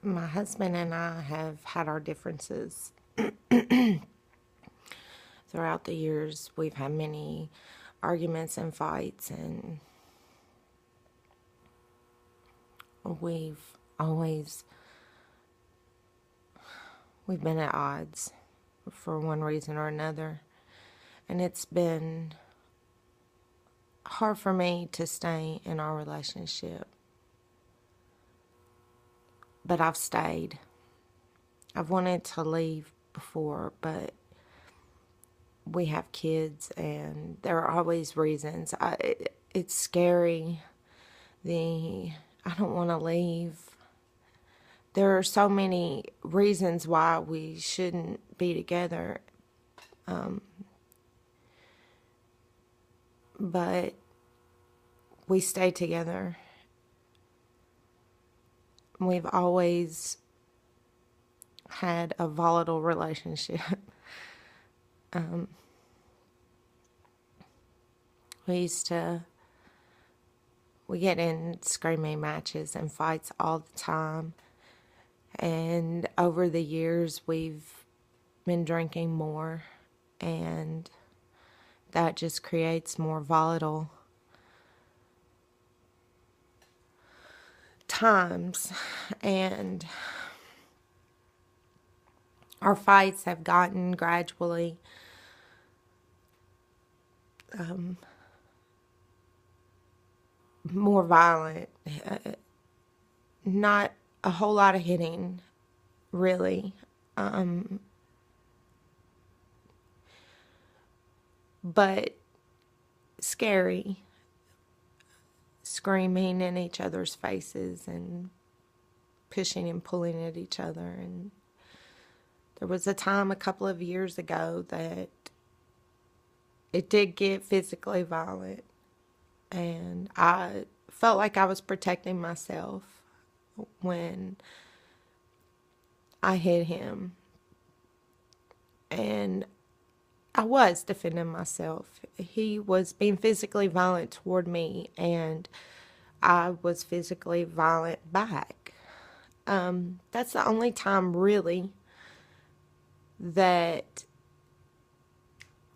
My husband and I have had our differences throughout the years. We've had many arguments and fights, and we've always we've been at odds for one reason or another. And it's been hard for me to stay in our relationship. But I've stayed. I've wanted to leave before, but we have kids and there are always reasons. It's scary. I don't want to leave. There are so many reasons why we shouldn't be together. But we stay together. We've always had a volatile relationship. We get in screaming matches and fights all the time. And over the years, we've been drinking more, and that just creates more volatile times. And our fights have gotten gradually more violent. Not a whole lot of hitting, really. But scary. Screaming in each other's faces and pushing and pulling at each other. And there was a time a couple of years ago that it did get physically violent. And I felt like I was protecting myself when I hit him. And I was defending myself. He was being physically violent toward me, and I was physically violent back. That's the only time, really, that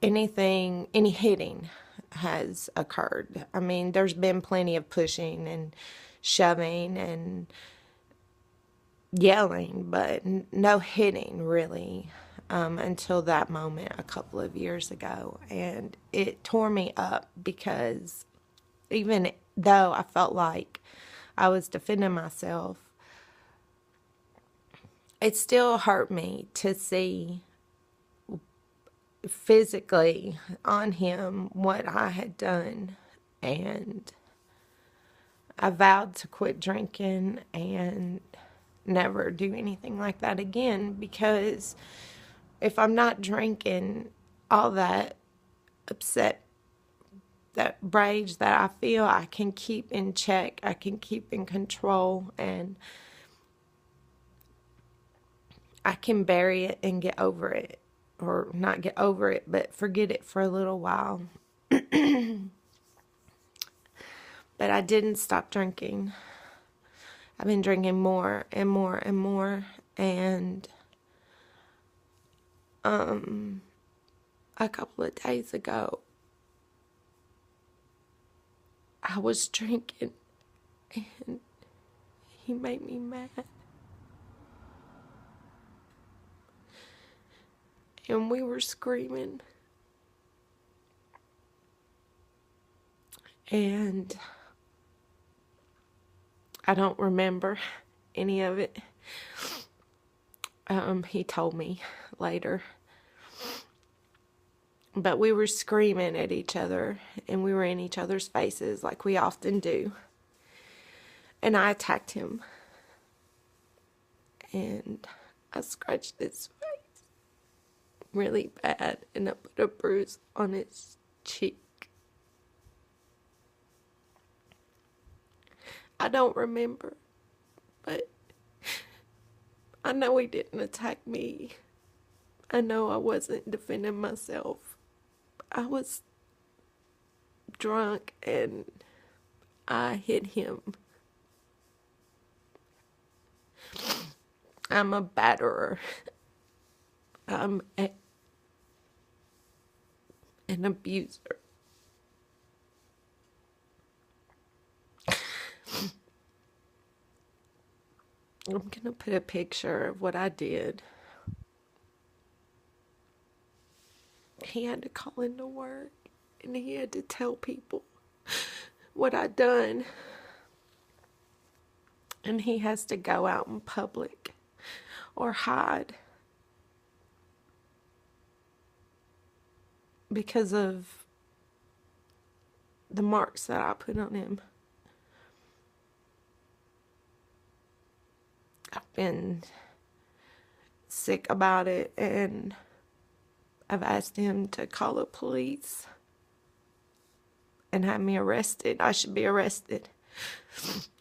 any hitting has occurred. I mean, there's been plenty of pushing and shoving and yelling, but no hitting, really. Until that moment a couple of years ago. And it tore me up because even though I felt like I was defending myself, it still hurt me to see physically on him what I had done. And I vowed to quit drinking and never do anything like that again, because if I'm not drinking, all that upset, that rage that I feel, I can keep in check, I can keep in control, and I can bury it and get over it. Or not get over it, but forget it for a little while. But I didn't stop drinking. I've been drinking more and more and more, and a couple of days ago, I was drinking and he made me mad. And we were screaming. And I don't remember any of it. He told me later. But we were screaming at each other, and we were in each other's faces like we often do. And I attacked him. And I scratched his face really bad, and I put a bruise on his cheek. I don't remember, but I know he didn't attack me. I know I wasn't defending myself. I was drunk and I hit him. I'm a batterer. I'm an abuser. I'm going to put a picture of what I did. He had to call into work, and he had to tell people what I'd done. And he has to go out in public or hide because of the marks that I put on him. I've been sick about it, and I've asked him to call the police and have me arrested. I should be arrested.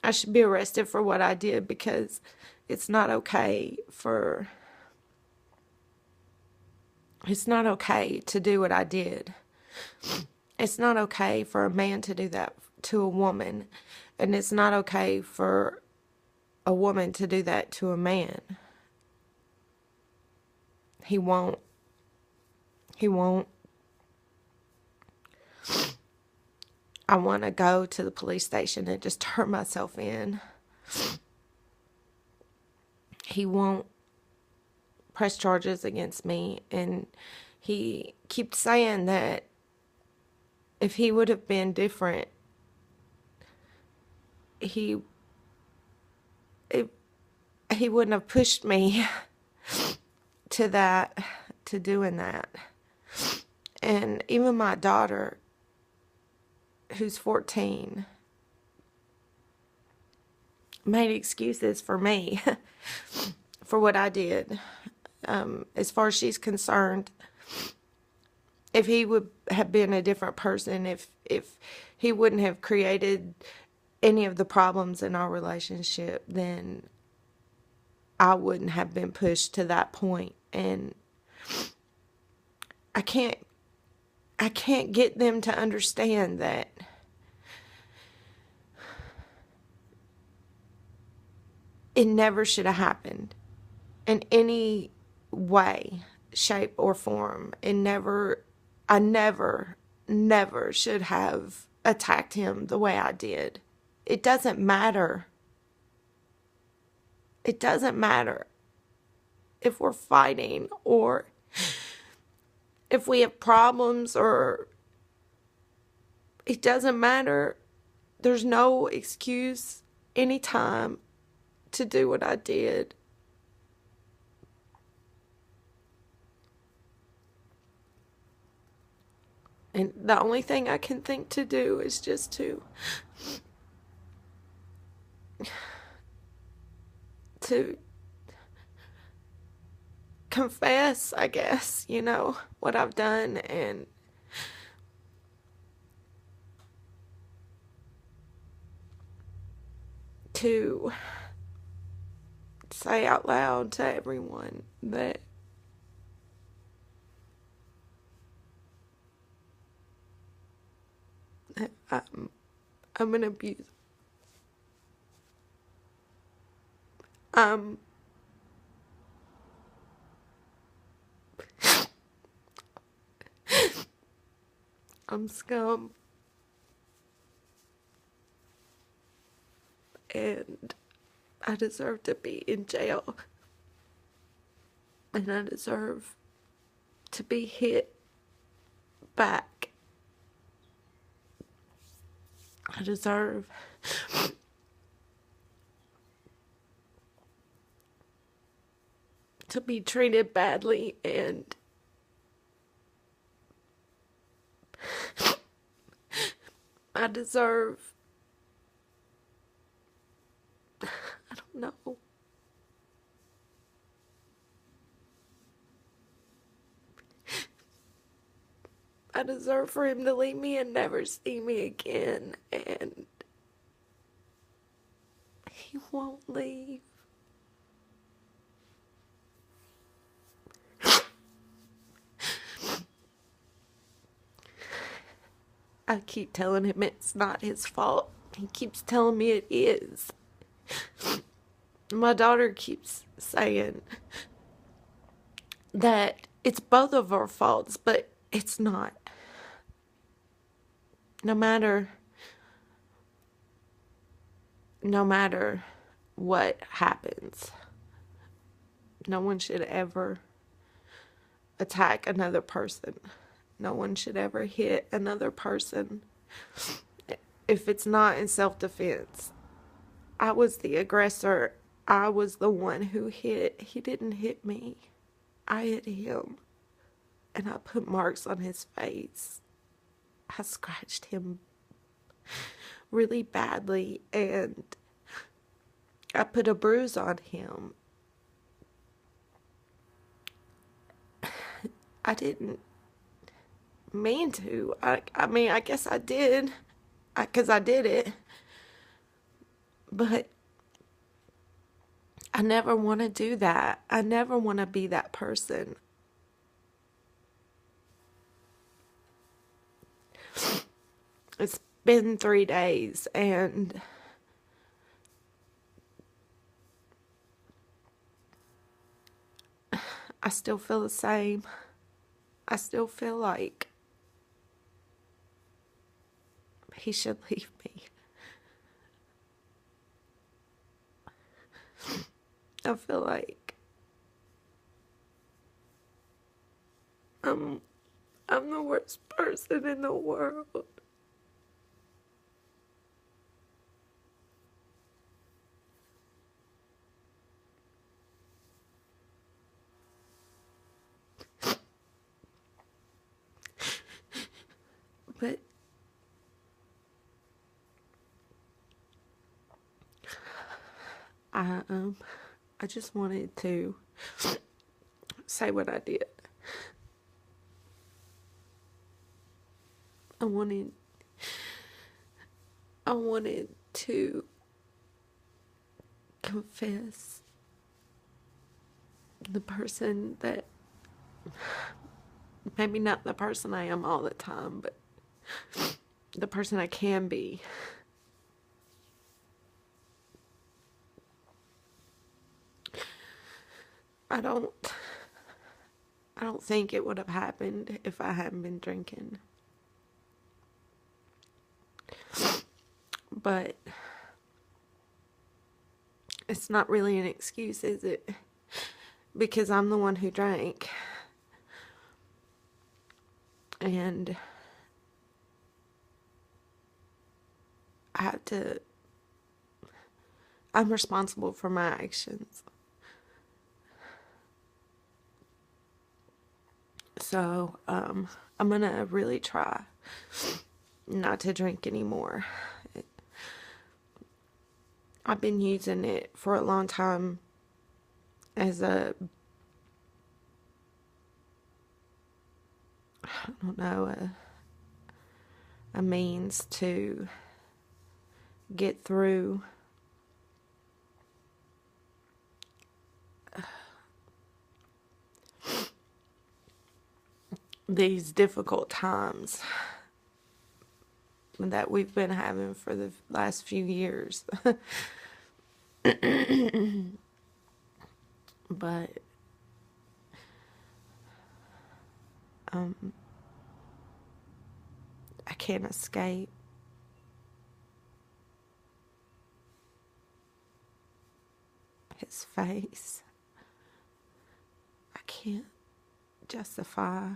I should be arrested for what I did, because it's not okay to do what I did. It's not okay for a man to do that to a woman, and it's not okay for a woman to do that to a man. He won't. I want to go to the police station and just turn myself in. He won't press charges against me, and he keeps saying that if he would have been different, he wouldn't have pushed me to doing that. And even my daughter, who's 14, made excuses for me for what I did. As far as she's concerned, if he would have been a different person, if he wouldn't have created any of the problems in our relationship, then I wouldn't have been pushed to that point. And I can't get them to understand that it never should have happened in any way, shape, or form. I never should have attacked him the way I did. It doesn't matter. It doesn't matter if we're fighting or if we have problems, or it doesn't matter. There's no excuse anytime to do what I did. And the only thing I can think to do is just to confess, I guess, what I've done, and to say out loud to everyone that I'm an abuser. I'm scum. And I deserve to be in jail. And I deserve to be hit back. I deserve to be treated badly, and I deserve, I don't know. I deserve for him to leave me and never see me again, and he won't leave. I keep telling him it's not his fault. He keeps telling me it is. My daughter keeps saying that it's both of our faults, but it's not. No matter no matter what happens, no one should ever attack another person. No one should ever hit another person if it's not in self-defense. I was the aggressor. I was the one who hit. He didn't hit me. I hit him. And I put marks on his face. I scratched him really badly, and I put a bruise on him. I didn't mean to. I mean, I guess I did, because I did it. But I never want to do that. I never want to be that person. It's been 3 days, and I still feel the same. I still feel like he should leave me. I feel like I'm the worst person in the world. But I just wanted to say what I did. I wanted to confess the person that, maybe not the person I am all the time, but the person I can be. I don't think it would have happened if I hadn't been drinking. But it's not really an excuse, is it? Because I'm the one who drank. And I'm responsible for my actions. So, I'm gonna really try not to drink anymore. I've been using it for a long time as a means to get through these difficult times that we've been having for the last few years. But I can't escape. His face. I can't justify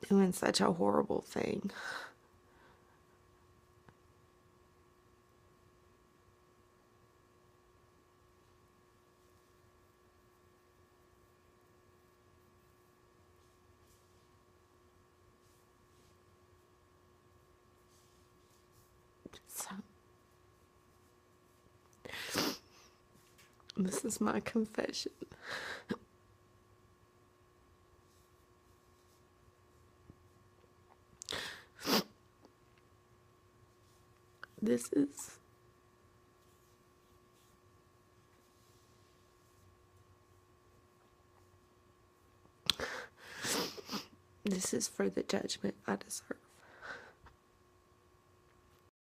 doing such a horrible thing. So, this is my confession. This is for the judgment I deserve.